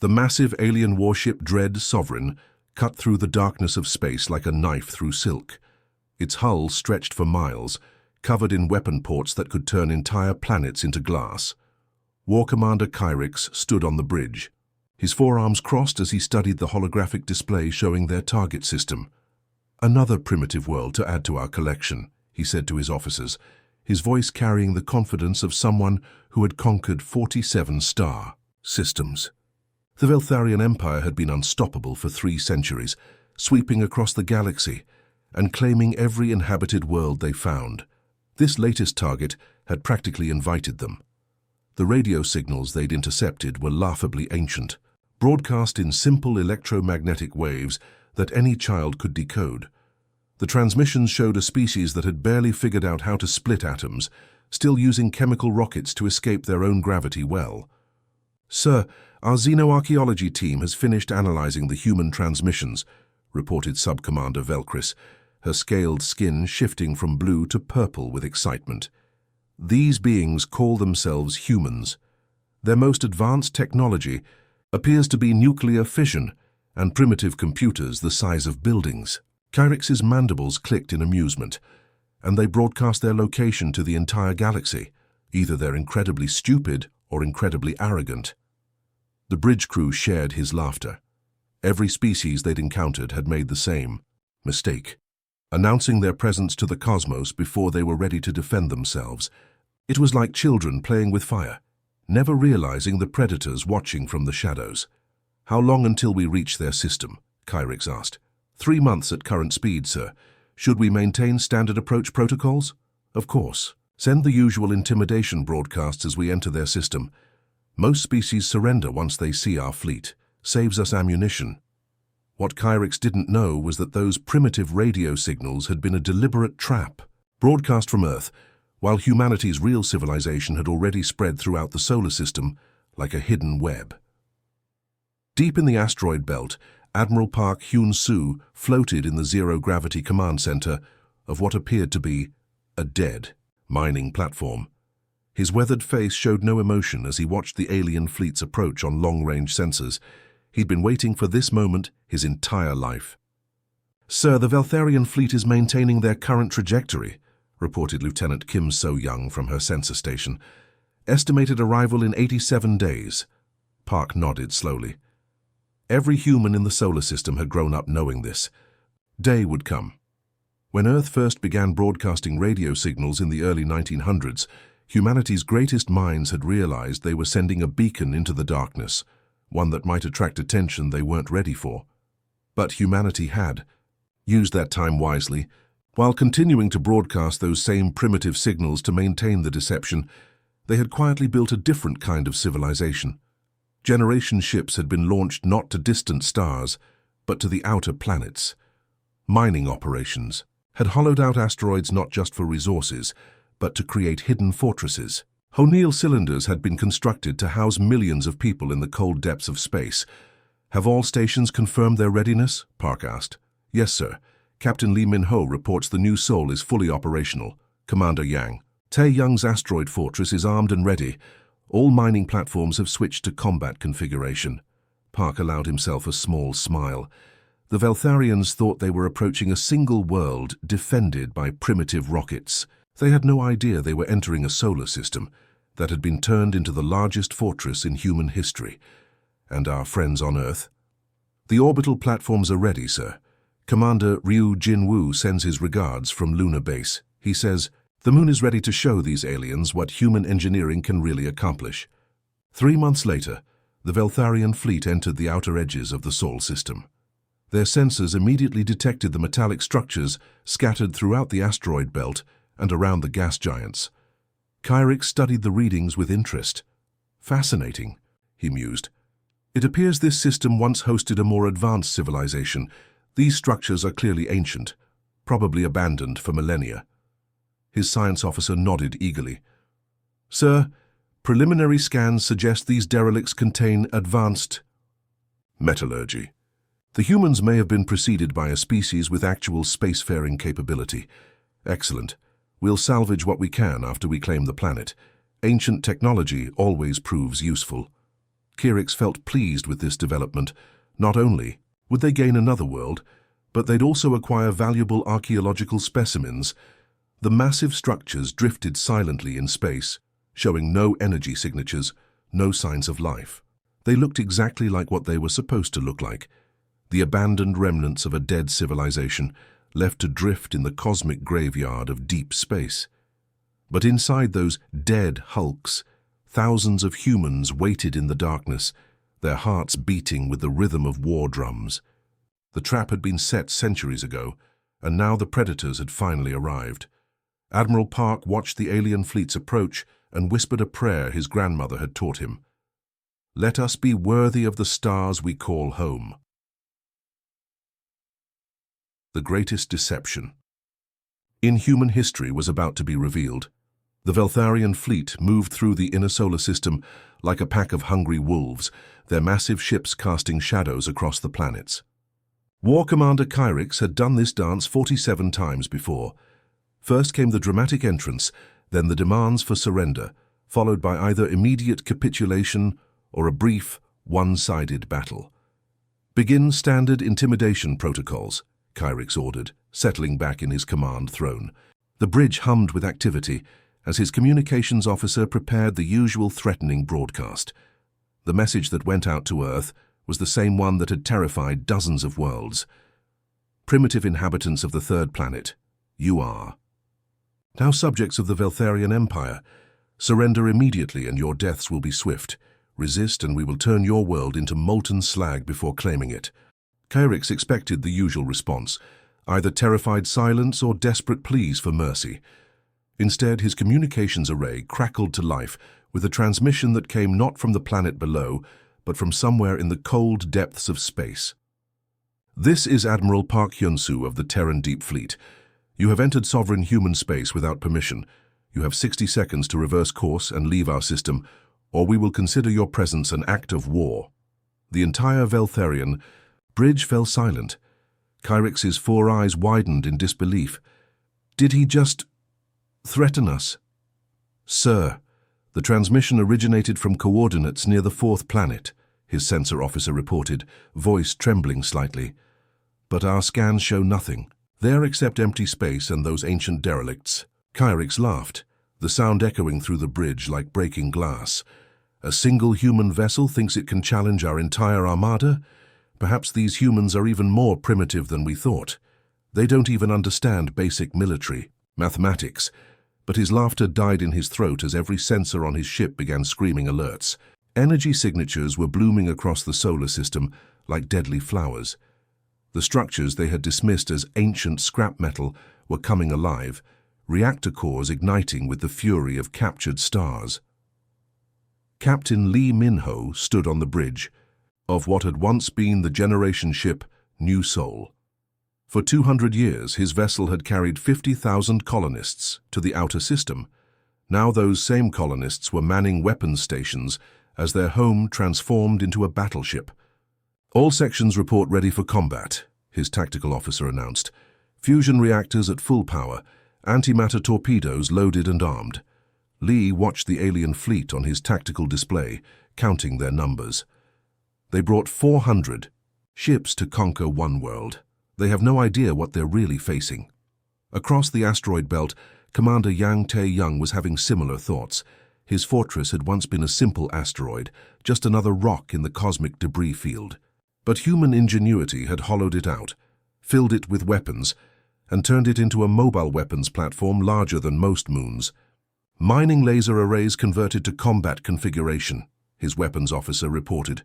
The massive alien warship Dread Sovereign cut through the darkness of space like a knife through silk. Its hull stretched for miles, covered in weapon ports that could turn entire planets into glass. War Commander Kyrix stood on the bridge. His forearms crossed as he studied the holographic display showing their target system. "Another primitive world to add to our collection," he said to his officers, his voice carrying the confidence of someone who had conquered 47 star systems. The Veltharian Empire had been unstoppable for 3 centuries, sweeping across the galaxy and claiming every inhabited world they found. This latest target had practically invited them. The radio signals they'd intercepted were laughably ancient, broadcast in simple electromagnetic waves that any child could decode. The transmissions showed a species that had barely figured out how to split atoms, still using chemical rockets to escape their own gravity well. "Sir, our xenoarchaeology team has finished analyzing the human transmissions," reported Sub-Commander Velkris, her scaled skin shifting from blue to purple with excitement. "These beings call themselves humans. Their most advanced technology appears to be nuclear fission and primitive computers the size of buildings." Kyrix's mandibles clicked in amusement, and they broadcast their location to the entire galaxy. Either they're incredibly stupid or incredibly arrogant. The bridge crew shared his laughter. Every species they'd encountered had made the same mistake, announcing their presence to the cosmos before they were ready to defend themselves. It was like children playing with fire, never realizing the predators watching from the shadows. "How long until we reach their system?" Kyrix asked. 3 months at current speed, sir. Should we maintain standard approach protocols?" "Of course. Send the usual intimidation broadcasts as we enter their system. Most species surrender once they see our fleet. Saves us ammunition." What Kyrix didn't know was that those primitive radio signals had been a deliberate trap, broadcast from Earth, while humanity's real civilization had already spread throughout the solar system like a hidden web. Deep in the asteroid belt, Admiral Park Hyun-soo floated in the zero-gravity command center of what appeared to be a dead mining platform. His weathered face showed no emotion as he watched the alien fleet's approach on long-range sensors. He'd been waiting for this moment his entire life. "Sir, the Veltharian fleet is maintaining their current trajectory," reported Lieutenant Kim So-young from her sensor station. "Estimated arrival in 87 days. Park nodded slowly. Every human in the solar system had grown up knowing this. Day would come. When Earth first began broadcasting radio signals in the early 1900s, humanity's greatest minds had realized they were sending a beacon into the darkness, one that might attract attention they weren't ready for. But humanity had used that time wisely. While continuing to broadcast those same primitive signals to maintain the deception, they had quietly built a different kind of civilization. Generation ships had been launched not to distant stars, but to the outer planets. Mining operations had hollowed out asteroids not just for resources, but to create hidden fortresses. O'Neill cylinders had been constructed to house millions of people in the cold depths of space. "Have all stations confirmed their readiness?" Park asked. "Yes, sir. Captain Lee Min-ho reports the new Sol is fully operational." Commander Yang. "Tae-young's asteroid fortress is armed and ready. All mining platforms have switched to combat configuration." Park allowed himself a small smile. The Veltharians thought they were approaching a single world defended by primitive rockets. They had no idea they were entering a solar system that had been turned into the largest fortress in human history. "And our friends on Earth?" "The orbital platforms are ready, sir. Commander Ryu Jin-woo sends his regards from Lunar Base. He says, the moon is ready to show these aliens what human engineering can really accomplish." 3 months later, the Veltharian fleet entered the outer edges of the Sol system. Their sensors immediately detected the metallic structures scattered throughout the asteroid belt and around the gas giants. Kyrix studied the readings with interest. "Fascinating," he mused. "It appears this system once hosted a more advanced civilization. These structures are clearly ancient, probably abandoned for millennia." His science officer nodded eagerly. "Sir, preliminary scans suggest these derelicts contain advanced metallurgy. The humans may have been preceded by a species with actual spacefaring capability. Excellent. We'll salvage what we can after we claim the planet. Ancient technology always proves useful." Kyrix felt pleased with this development. Not only would they gain another world, but they'd also acquire valuable archaeological specimens. The massive structures drifted silently in space, showing no energy signatures, no signs of life. They looked exactly like what they were supposed to look like, the abandoned remnants of a dead civilization, left to drift in the cosmic graveyard of deep space. But inside those dead hulks, thousands of humans waited in the darkness, their hearts beating with the rhythm of war drums. The trap had been set centuries ago, and now the predators had finally arrived. Admiral Park watched the alien fleets approach and whispered a prayer his grandmother had taught him. "Let us be worthy of the stars we call home." The greatest deception in human history was about to be revealed. The Veltharian fleet moved through the inner solar system like a pack of hungry wolves, their massive ships casting shadows across the planets. War Commander Kyrix had done this dance 47 times before. First came the dramatic entrance, then the demands for surrender, followed by either immediate capitulation or a brief, one-sided battle. "Begin standard intimidation protocols," Kyrix ordered, settling back in his command throne. The bridge hummed with activity as his communications officer prepared the usual threatening broadcast. The message that went out to Earth was the same one that had terrified dozens of worlds. "Primitive inhabitants of the third planet, you are now subjects of the Veltharian Empire. Surrender immediately and your deaths will be swift. Resist and we will turn your world into molten slag before claiming it." Kyrix expected the usual response, either terrified silence or desperate pleas for mercy. Instead, his communications array crackled to life with a transmission that came not from the planet below, but from somewhere in the cold depths of space. "This is Admiral Park Hyun-soo of the Terran Deep Fleet. You have entered sovereign human space without permission. You have 60 seconds to reverse course and leave our system, or we will consider your presence an act of war." The entire Veltharian bridge fell silent. Kyrix's four eyes widened in disbelief. Did he just threaten us? "Sir, the transmission originated from coordinates near the fourth planet," his sensor officer reported, voice trembling slightly. "But our scans show nothing. There except empty space and those ancient derelicts." Kyrix laughed, the sound echoing through the bridge like breaking glass. "A single human vessel thinks it can challenge our entire armada? Perhaps these humans are even more primitive than we thought. They don't even understand basic military mathematics." But his laughter died in his throat as every sensor on his ship began screaming alerts. Energy signatures were blooming across the solar system like deadly flowers. The structures they had dismissed as ancient scrap metal were coming alive, reactor cores igniting with the fury of captured stars. Captain Lee Min-ho stood on the bridge of what had once been the generation ship New Seoul. For 200 years, his vessel had carried 50,000 colonists to the outer system. Now those same colonists were manning weapons stations as their home transformed into a battleship. "All sections report ready for combat," his tactical officer announced. "Fusion reactors at full power, antimatter torpedoes loaded and armed." Lee watched the alien fleet on his tactical display, counting their numbers. They brought 400 ships to conquer one world. They have no idea what they're really facing. Across the asteroid belt, Commander Yang Tae-young was having similar thoughts. His fortress had once been a simple asteroid, just another rock in the cosmic debris field. But human ingenuity had hollowed it out, filled it with weapons, and turned it into a mobile weapons platform larger than most moons. "Mining laser arrays converted to combat configuration," his weapons officer reported.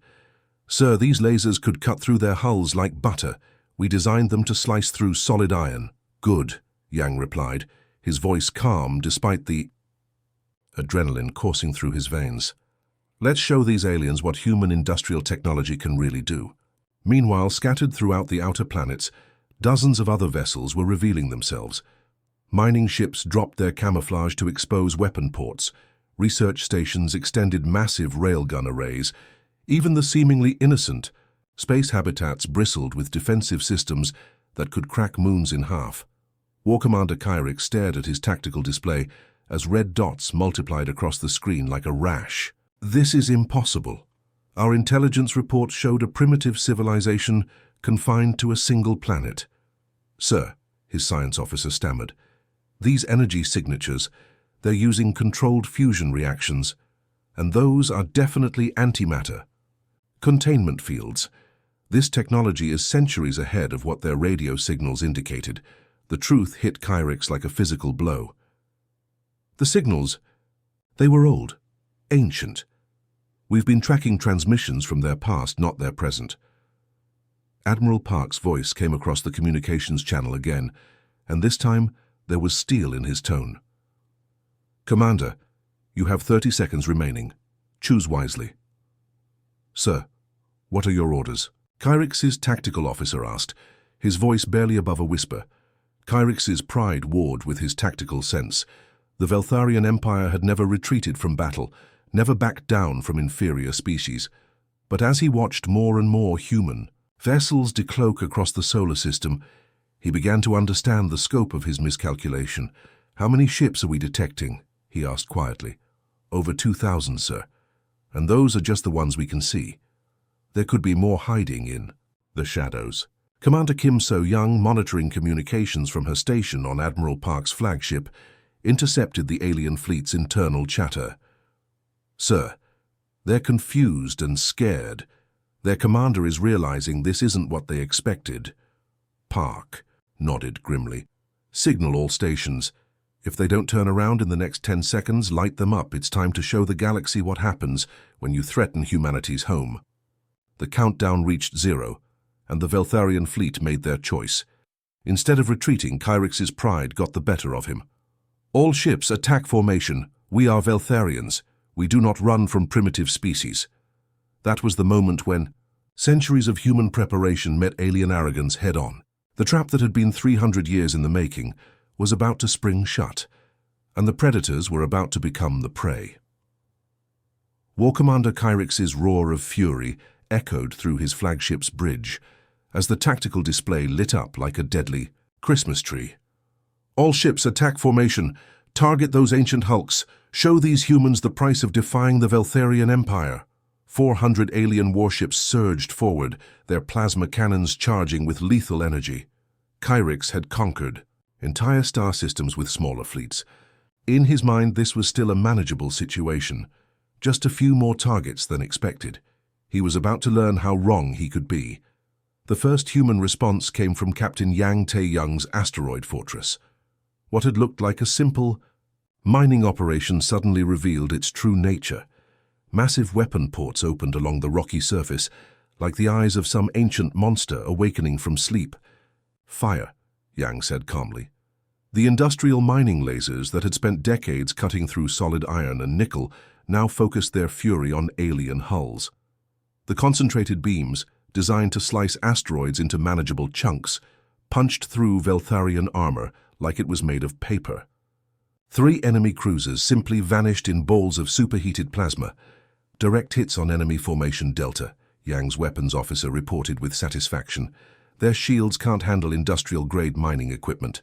"Sir, these lasers could cut through their hulls like butter. We designed them to slice through solid iron." "Good," Yang replied, his voice calm despite the adrenaline coursing through his veins. "Let's show these aliens what human industrial technology can really do." Meanwhile, scattered throughout the outer planets, dozens of other vessels were revealing themselves. Mining ships dropped their camouflage to expose weapon ports. Research stations extended massive railgun arrays. Even the seemingly innocent space habitats bristled with defensive systems that could crack moons in half. War Commander Kyrix stared at his tactical display as red dots multiplied across the screen like a rash. "This is impossible." Our intelligence reports showed a primitive civilization confined to a single planet. Sir, his science officer stammered, these energy signatures, they're using controlled fusion reactions, and those are definitely antimatter. Containment fields. This technology is centuries ahead of what their radio signals indicated. The truth hit Kyrix like a physical blow. The signals, they were old, ancient. We've been tracking transmissions from their past, not their present. Admiral Park's voice came across the communications channel again, and this time there was steel in his tone. Commander, you have 30 seconds remaining. Choose wisely. Sir, what are your orders? Kyrix's tactical officer asked, his voice barely above a whisper. Kyrix's pride warred with his tactical sense. The Veltharian Empire had never retreated from battle, never backed down from inferior species. But as he watched more and more human vessels decloak across the solar system, he began to understand the scope of his miscalculation. How many ships are we detecting? He asked quietly. Over 2,000, sir. And those are just the ones we can see. There could be more hiding in the shadows. Commander Kim So-young, monitoring communications from her station on Admiral Park's flagship, intercepted the alien fleet's internal chatter. Sir, they're confused and scared. Their commander is realizing this isn't what they expected. Park nodded grimly. Signal all stations. If they don't turn around in the next 10 seconds, light them up. It's time to show the galaxy what happens when you threaten humanity's home. The countdown reached 0, and the Veltharian fleet made their choice. Instead of retreating, Kyrix's pride got the better of him. All ships, attack formation. We are Veltharians. We do not run from primitive species. That was the moment when centuries of human preparation met alien arrogance head-on. The trap that had been 300 years in the making was about to spring shut, and the predators were about to become the prey. War Commander Kyrix's roar of fury echoed through his flagship's bridge as the tactical display lit up like a deadly Christmas tree. All ships, attack formation. Target those ancient hulks. Show these humans the price of defying the Veltharian Empire. 400 alien warships surged forward, their plasma cannons charging with lethal energy. Kyrix had conquered entire star systems with smaller fleets. In his mind, this was still a manageable situation. Just a few more targets than expected. He was about to learn how wrong he could be. The first human response came from Captain Yang Tae-young's asteroid fortress. What had looked like a simple mining operation suddenly revealed its true nature. Massive weapon ports opened along the rocky surface, like the eyes of some ancient monster awakening from sleep. Fire, Yang said calmly. The industrial mining lasers that had spent decades cutting through solid iron and nickel now focused their fury on alien hulls. The concentrated beams, designed to slice asteroids into manageable chunks, punched through Veltharian armor like it was made of paper. 3 enemy cruisers simply vanished in balls of superheated plasma. Direct hits on enemy formation Delta, Yang's weapons officer reported with satisfaction. Their shields can't handle industrial-grade mining equipment.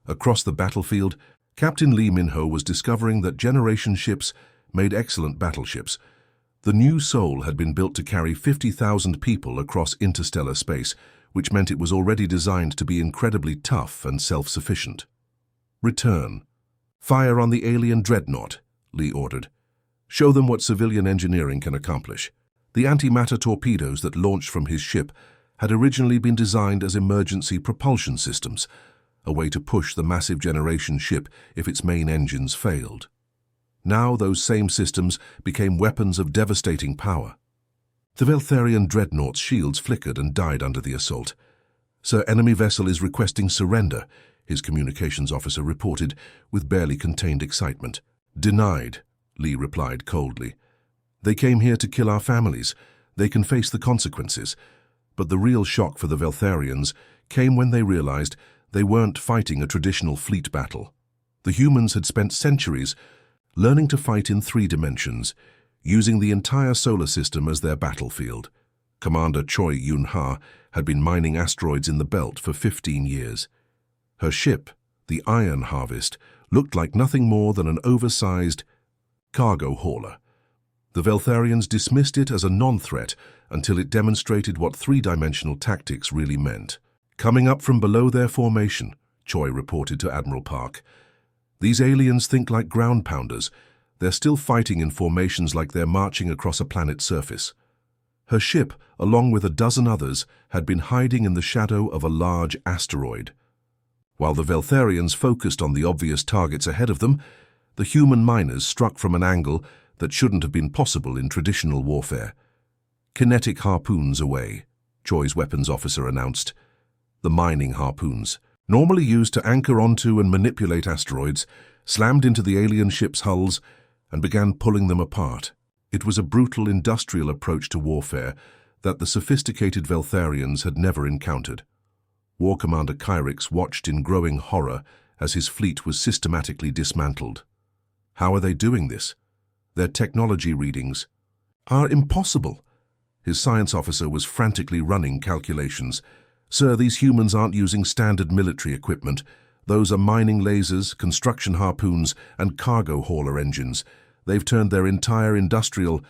Across the battlefield, Captain Lee Minho was discovering that generation ships made excellent battleships. The new Soul had been built to carry 50,000 people across interstellar space, which meant it was already designed to be incredibly tough and self-sufficient. Return. Fire on the alien dreadnought, Lee ordered. Show them what civilian engineering can accomplish. The antimatter torpedoes that launched from his ship had originally been designed as emergency propulsion systems, a way to push the massive generation ship if its main engines failed. Now those same systems became weapons of devastating power. The Veltharian dreadnought's shields flickered and died under the assault. "Sir, enemy vessel is requesting surrender," his communications officer reported with barely contained excitement. "Denied," Lee replied coldly. "They came here to kill our families. They can face the consequences." But the real shock for the Veltharians came when they realized they weren't fighting a traditional fleet battle. The humans had spent centuries learning to fight in 3 dimensions, using the entire solar system as their battlefield. Commander Choi Yun-ha had been mining asteroids in the belt for 15 years. Her ship, the Iron Harvest, looked like nothing more than an oversized cargo hauler. The Veltharians dismissed it as a non-threat until it demonstrated what three-dimensional tactics really meant. Coming up from below their formation, Choi reported to Admiral Park. These aliens think like ground pounders. They're still fighting in formations like they're marching across a planet's surface. Her ship, along with a dozen others, had been hiding in the shadow of a large asteroid. While the Veltharians focused on the obvious targets ahead of them, the human miners struck from an angle that shouldn't have been possible in traditional warfare. Kinetic harpoons away, Choi's weapons officer announced. The mining harpoons, normally used to anchor onto and manipulate asteroids, slammed into the alien ships' hulls and began pulling them apart. It was a brutal industrial approach to warfare that the sophisticated Veltharians had never encountered. War Commander Kyrix watched in growing horror as his fleet was systematically dismantled. How are they doing this? Their technology readings are impossible. His science officer was frantically running calculations. Sir, these humans aren't using standard military equipment. Those are mining lasers, construction harpoons, and cargo hauler engines. They've turned their entire industrial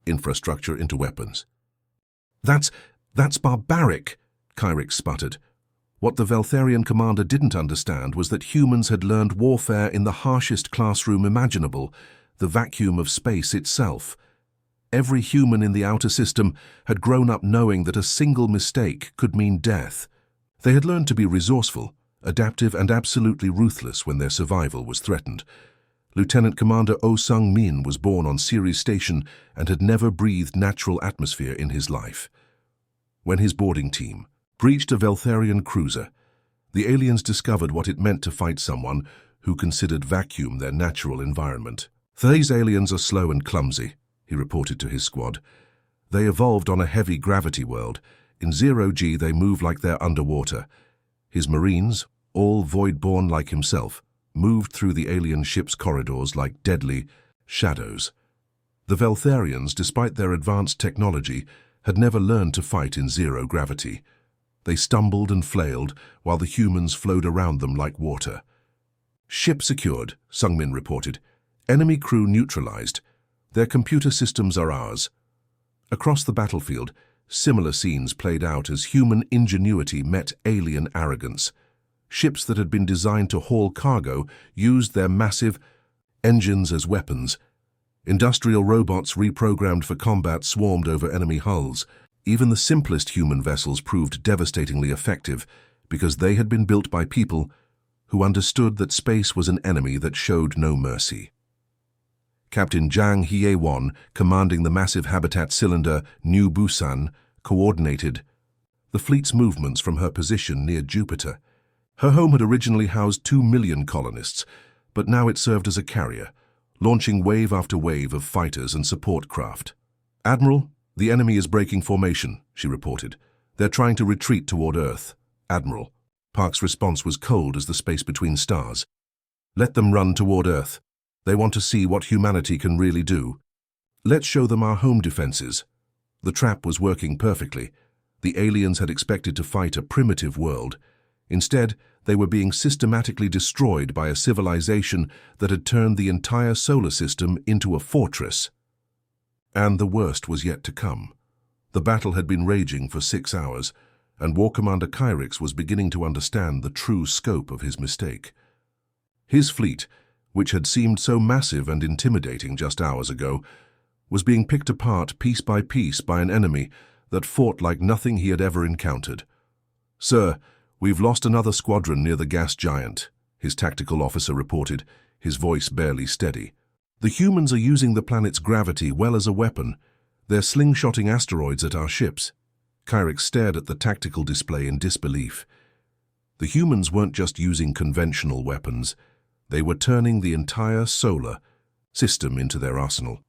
infrastructure into weapons. That's barbaric, Kyrix sputtered. What the Veltharian commander didn't understand was that humans had learned warfare in the harshest classroom imaginable, the vacuum of space itself. Every human in the outer system had grown up knowing that a single mistake could mean death. They had learned to be resourceful, adaptive, and absolutely ruthless when their survival was threatened. Lieutenant Commander Oh Sung-min was born on Ceres Station and had never breathed natural atmosphere in his life. When his boarding team breached a Veltharian cruiser, the aliens discovered what it meant to fight someone who considered vacuum their natural environment. "These aliens are slow and clumsy," he reported to his squad. "They evolved on a heavy gravity world. In zero-G they move like they're underwater." His Marines, all void-born like himself, moved through the alien ship's corridors like deadly shadows. The Veltharians, despite their advanced technology, had never learned to fight in zero gravity. They stumbled and flailed while the humans flowed around them like water. "Ship secured," Sung-min reported. "Enemy crew neutralized. Their computer systems are ours." Across the battlefield, similar scenes played out as human ingenuity met alien arrogance. Ships that had been designed to haul cargo used their massive engines as weapons. Industrial robots reprogrammed for combat swarmed over enemy hulls. Even the simplest human vessels proved devastatingly effective because they had been built by people who understood that space was an enemy that showed no mercy. Captain Jang Hye-won, commanding the massive habitat cylinder New Busan, coordinated the fleet's movements from her position near Jupiter. Her home had originally housed 2 million colonists, but now it served as a carrier, launching wave after wave of fighters and support craft. "Admiral, the enemy is breaking formation," she reported. "They're trying to retreat toward Earth." "Admiral." Park's response was cold as the space between stars. "Let them run toward Earth. They want to see what humanity can really do. Let's show them our home defenses." The trap was working perfectly. The aliens had expected to fight a primitive world. Instead, they were being systematically destroyed by a civilization that had turned the entire solar system into a fortress. And the worst was yet to come. The battle had been raging for 6 hours, and War Commander Kyrix was beginning to understand the true scope of his mistake. His fleet, which had seemed so massive and intimidating just hours ago, was being picked apart piece by piece by an enemy that fought like nothing he had ever encountered. "Sir, we've lost another squadron near the gas giant," his tactical officer reported, his voice barely steady. "The humans are using the planet's gravity well as a weapon. They're slingshotting asteroids at our ships." Kyrix stared at the tactical display in disbelief. The humans weren't just using conventional weapons. They were turning the entire solar system into their arsenal.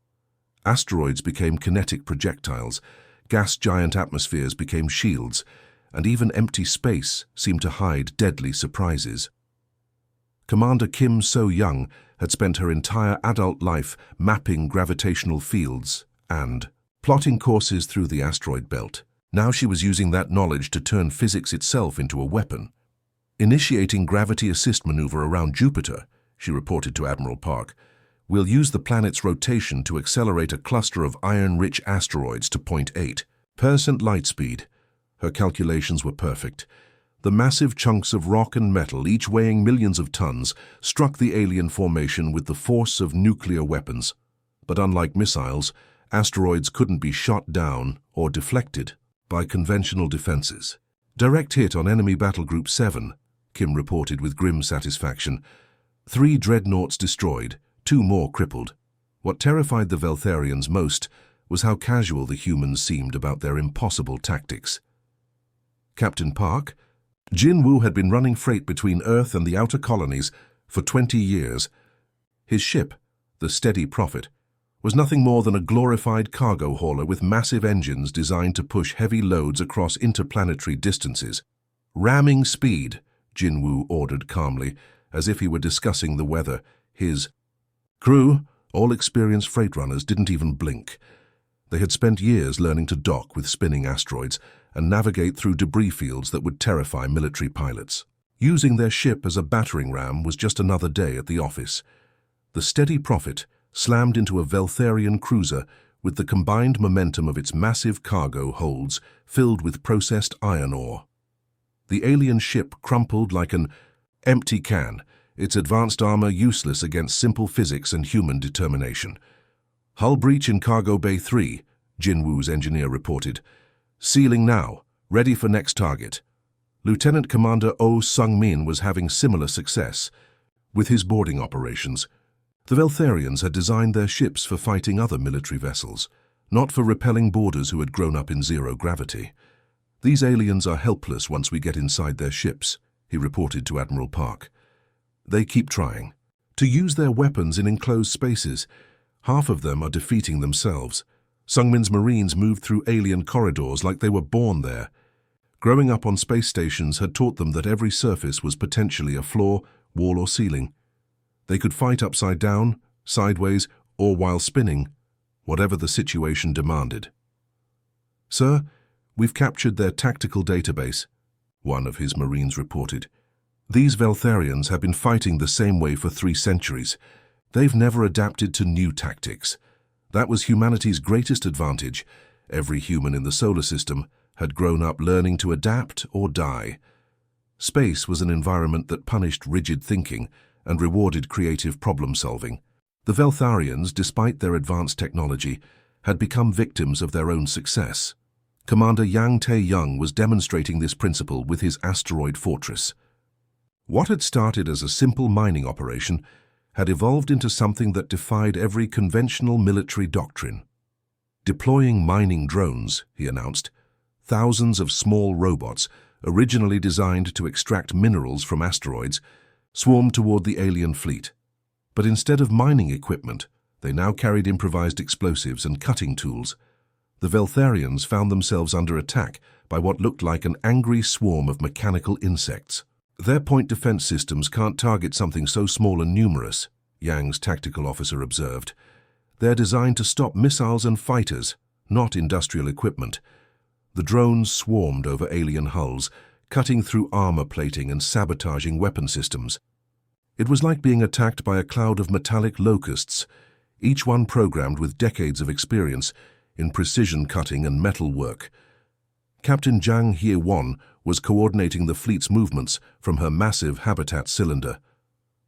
Asteroids became kinetic projectiles, gas giant atmospheres became shields, and even empty space seemed to hide deadly surprises. Commander Kim So-young had spent her entire adult life mapping gravitational fields and plotting courses through the asteroid belt. Now she was using that knowledge to turn physics itself into a weapon. "Initiating gravity assist maneuver around Jupiter," she reported to Admiral Park. We'll use the planet's rotation to accelerate a cluster of iron-rich asteroids to point 8% light speed. Her calculations were perfect. The massive chunks of rock and metal, each weighing millions of tons, struck the alien formation with the force of nuclear weapons. But unlike missiles, asteroids couldn't be shot down or deflected by conventional defenses. Direct hit on enemy battle group 7, Kim reported with grim satisfaction. 3 dreadnoughts destroyed, 2 more crippled. What terrified the Veltharians most was how casual the humans seemed about their impossible tactics. Captain Park? Jin Woo had been running freight between Earth and the outer colonies for 20 years. His ship, the Steady Prophet, was nothing more than a glorified cargo hauler with massive engines designed to push heavy loads across interplanetary distances. Ramming speed, Jin Woo ordered calmly, as if he were discussing the weather. His crew, all experienced freight runners, didn't even blink. They had spent years learning to dock with spinning asteroids and navigate through debris fields that would terrify military pilots. Using their ship as a battering ram was just another day at the office. The Steady Prophet slammed into a Veltharian cruiser with the combined momentum of its massive cargo holds filled with processed iron ore. The alien ship crumpled like an empty can, its advanced armor useless against simple physics and human determination. Hull breach in Cargo Bay 3, Jin Woo's engineer reported. Sealing now, ready for next target. Lieutenant Commander Oh Sung-min was having similar success with his boarding operations. The Veltharians had designed their ships for fighting other military vessels, not for repelling boarders who had grown up in zero gravity. These aliens are helpless once we get inside their ships, he reported to Admiral Park. They keep trying to use their weapons in enclosed spaces. Half of them are defeating themselves. Sungmin's Marines moved through alien corridors like they were born there. Growing up on space stations had taught them that every surface was potentially a floor, wall or ceiling. They could fight upside down, sideways, or while spinning, whatever the situation demanded. Sir, we've captured their tactical database, one of his Marines reported. These Veltharians have been fighting the same way for 3 centuries. They've never adapted to new tactics. That was humanity's greatest advantage. Every human in the solar system had grown up learning to adapt or die. Space was an environment that punished rigid thinking and rewarded creative problem-solving. The Veltharians, despite their advanced technology, had become victims of their own success. Commander Yang Tae-young was demonstrating this principle with his asteroid fortress. What had started as a simple mining operation had evolved into something that defied every conventional military doctrine. Deploying mining drones, he announced, thousands of small robots, originally designed to extract minerals from asteroids, swarmed toward the alien fleet. But instead of mining equipment, they now carried improvised explosives and cutting tools. The Veltharians found themselves under attack by what looked like an angry swarm of mechanical insects. Their point defense systems can't target something so small and numerous, Yang's tactical officer observed. They're designed to stop missiles and fighters, not industrial equipment. The drones swarmed over alien hulls, cutting through armor plating and sabotaging weapon systems. It was like being attacked by a cloud of metallic locusts, each one programmed with decades of experience in precision cutting and metal work. Captain Jang Hye-won was coordinating the fleet's movements from her massive habitat cylinder.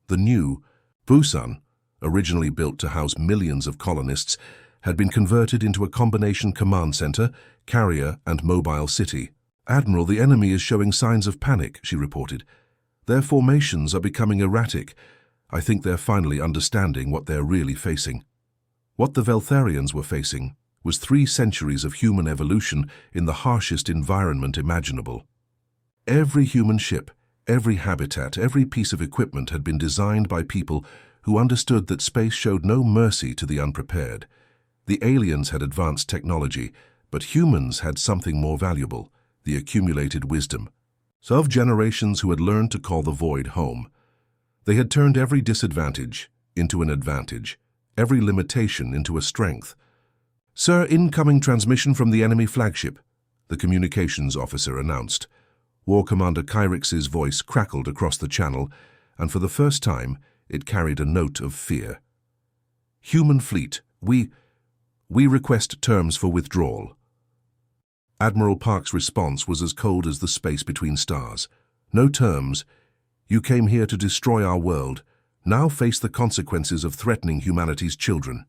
The new Busan, originally built to house millions of colonists, had been converted into a combination command center, carrier, and mobile city. Admiral, the enemy is showing signs of panic, she reported. Their formations are becoming erratic. I think they're finally understanding what they're really facing. What the Veltharians were facing was 3 centuries of human evolution in the harshest environment imaginable. Every human ship, every habitat, every piece of equipment had been designed by people who understood that space showed no mercy to the unprepared. The aliens had advanced technology, but humans had something more valuable, the accumulated wisdom. So of generations who had learned to call the void home. They had turned every disadvantage into an advantage, every limitation into a strength. Sir, incoming transmission from the enemy flagship, the communications officer announced. War Commander Kyrix's voice crackled across the channel, and for the first time, it carried a note of fear. Human fleet, we request terms for withdrawal. Admiral Park's response was as cold as the space between stars. No terms. You came here to destroy our world. Now face the consequences of threatening humanity's children.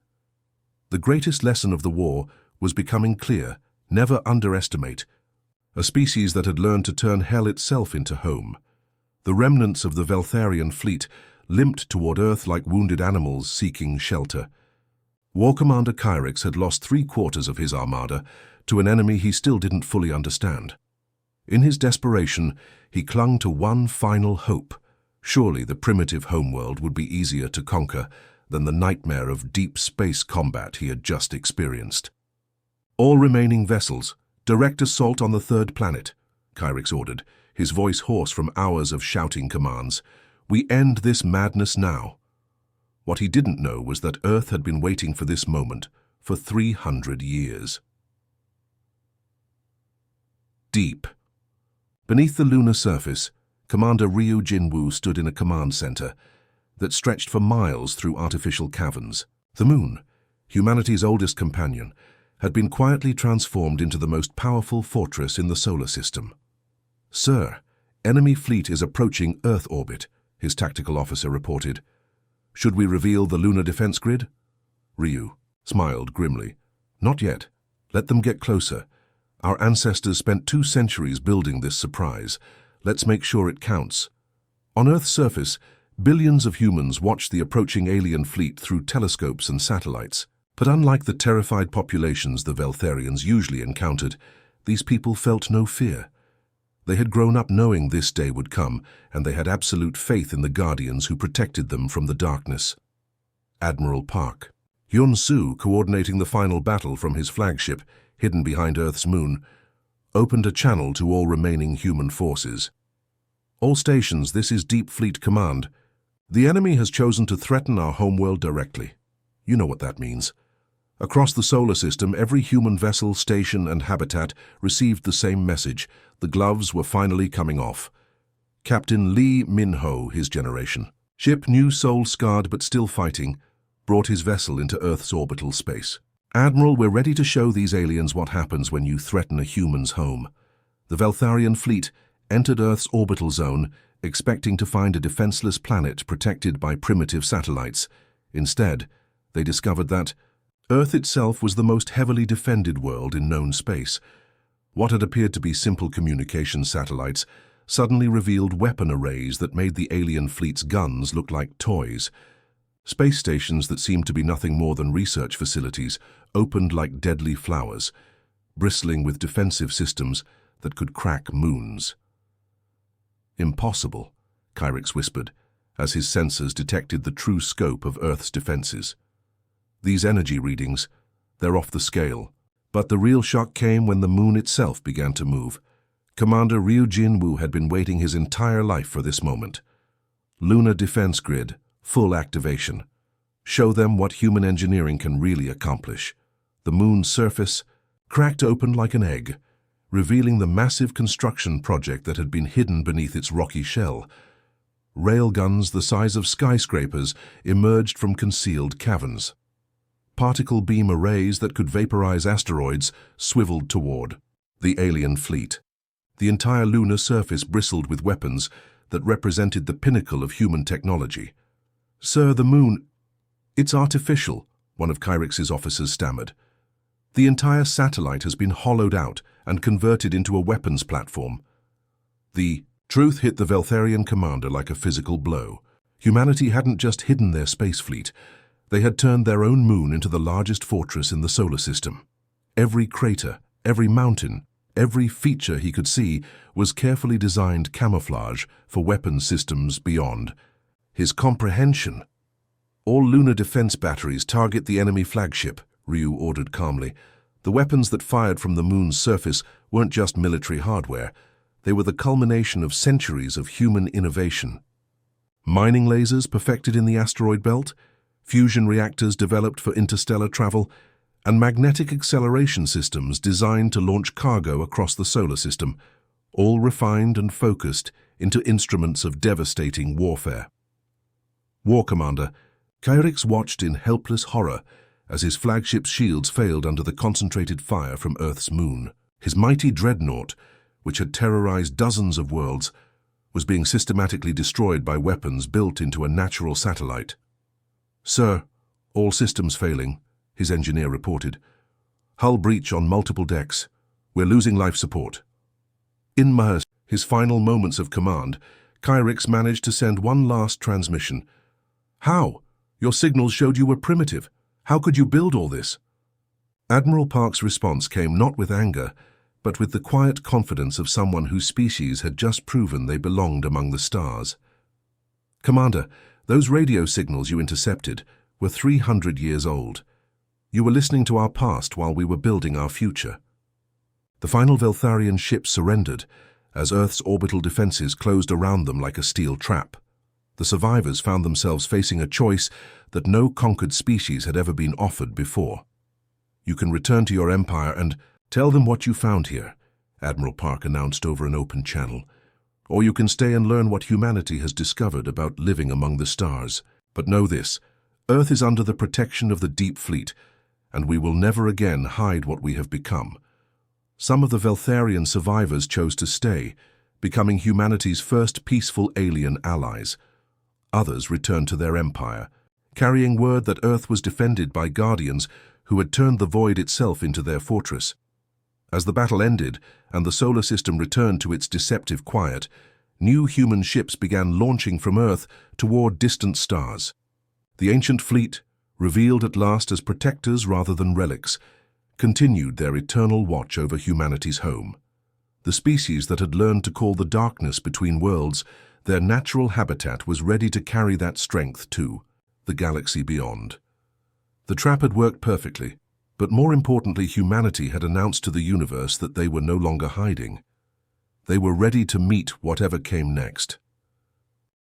The greatest lesson of the war was becoming clear. Never underestimate a species that had learned to turn hell itself into home. The remnants of the Veltharian fleet limped toward Earth like wounded animals seeking shelter. War Commander Kyrix had lost 3/4 of his armada to an enemy he still didn't fully understand. In his desperation, he clung to one final hope. Surely the primitive homeworld would be easier to conquer than the nightmare of deep space combat he had just experienced. All remaining vessels, direct assault on the third planet, Kyrix ordered, his voice hoarse from hours of shouting commands. We end this madness now. What he didn't know was that Earth had been waiting for this moment for 300 years. Deep. Beneath the lunar surface, Commander Ryu Jinwoo stood in a command center that stretched for miles through artificial caverns. The moon, humanity's oldest companion, had been quietly transformed into the most powerful fortress in the solar system. Sir, enemy fleet is approaching Earth orbit, his tactical officer reported. Should we reveal the lunar defense grid? Ryu smiled grimly. Not yet. Let them get closer. Our ancestors spent 2 centuries building this surprise. Let's make sure it counts. On Earth's surface, billions of humans watched the approaching alien fleet through telescopes and satellites. But unlike the terrified populations the Veltharians usually encountered, these people felt no fear. They had grown up knowing this day would come, and they had absolute faith in the guardians who protected them from the darkness. Admiral Park. Yun-Su, coordinating the final battle from his flagship, hidden behind Earth's moon, opened a channel to all remaining human forces. All stations, this is Deep Fleet Command. The enemy has chosen to threaten our homeworld directly. You know what that means. Across the solar system, every human vessel, station, and habitat received the same message. The gloves were finally coming off. Captain Lee Min-ho, his generation, ship new soul-scarred but still fighting, brought his vessel into Earth's orbital space. Admiral, we're ready to show these aliens what happens when you threaten a human's home. The Veltharian fleet entered Earth's orbital zone, expecting to find a defenseless planet protected by primitive satellites. Instead, they discovered that Earth itself was the most heavily defended world in known space. What had appeared to be simple communication satellites suddenly revealed weapon arrays that made the alien fleet's guns look like toys. Space stations that seemed to be nothing more than research facilities opened like deadly flowers, bristling with defensive systems that could crack moons. Impossible, Kyrix whispered, as his sensors detected the true scope of Earth's defenses. These energy readings, they're off the scale. But the real shock came when the moon itself began to move. Commander Ryu Jinwoo had been waiting his entire life for this moment. Lunar Defense Grid, full activation. Show them what human engineering can really accomplish. The moon's surface cracked open like an egg, revealing the massive construction project that had been hidden beneath its rocky shell. Railguns the size of skyscrapers emerged from concealed caverns. Particle beam arrays that could vaporize asteroids swiveled toward the alien fleet. The entire lunar surface bristled with weapons that represented the pinnacle of human technology. Sir, the moon, it's artificial, one of Kyrix's officers stammered. The entire satellite has been hollowed out and converted into a weapons platform. The truth hit the Veltharian commander like a physical blow. Humanity hadn't just hidden their space fleet. They had turned their own moon into the largest fortress in the solar system. Every crater, every mountain, every feature he could see was carefully designed camouflage for weapon systems beyond. His comprehension. All lunar defense batteries target the enemy flagship, Ryu ordered calmly. The weapons that fired from the moon's surface weren't just military hardware. They were the culmination of centuries of human innovation. Mining lasers perfected in the asteroid belt, fusion reactors developed for interstellar travel, and magnetic acceleration systems designed to launch cargo across the solar system, all refined and focused into instruments of devastating warfare. War Commander, Kyrix watched in helpless horror as his flagship's shields failed under the concentrated fire from Earth's moon. His mighty dreadnought, which had terrorized dozens of worlds, was being systematically destroyed by weapons built into a natural satellite. "Sir, all systems failing," his engineer reported. "Hull breach on multiple decks. We're losing life support." In his final moments of command, Kyrix managed to send one last transmission. "How? Your signals showed you were primitive. How could you build all this?" Admiral Park's response came not with anger, but with the quiet confidence of someone whose species had just proven they belonged among the stars. "Commander, those radio signals you intercepted were 300 years old. You were listening to our past while we were building our future." The final Veltharian ship surrendered as Earth's orbital defenses closed around them like a steel trap. The survivors found themselves facing a choice that no conquered species had ever been offered before. "You can return to your empire and tell them what you found here," Admiral Park announced over an open channel. "Or you can stay and learn what humanity has discovered about living among the stars. But know this, Earth is under the protection of the Deep Fleet, and we will never again hide what we have become." Some of the Veltharian survivors chose to stay, becoming humanity's first peaceful alien allies. Others returned to their empire, carrying word that Earth was defended by guardians who had turned the void itself into their fortress. As the battle ended and the solar system returned to its deceptive quiet, new human ships began launching from Earth toward distant stars. The ancient fleet, revealed at last as protectors rather than relics, continued their eternal watch over humanity's home. The species that had learned to call the darkness between worlds their natural habitat was ready to carry that strength to the galaxy beyond. The trap had worked perfectly, but more importantly, humanity had announced to the universe that they were no longer hiding. They were ready to meet whatever came next.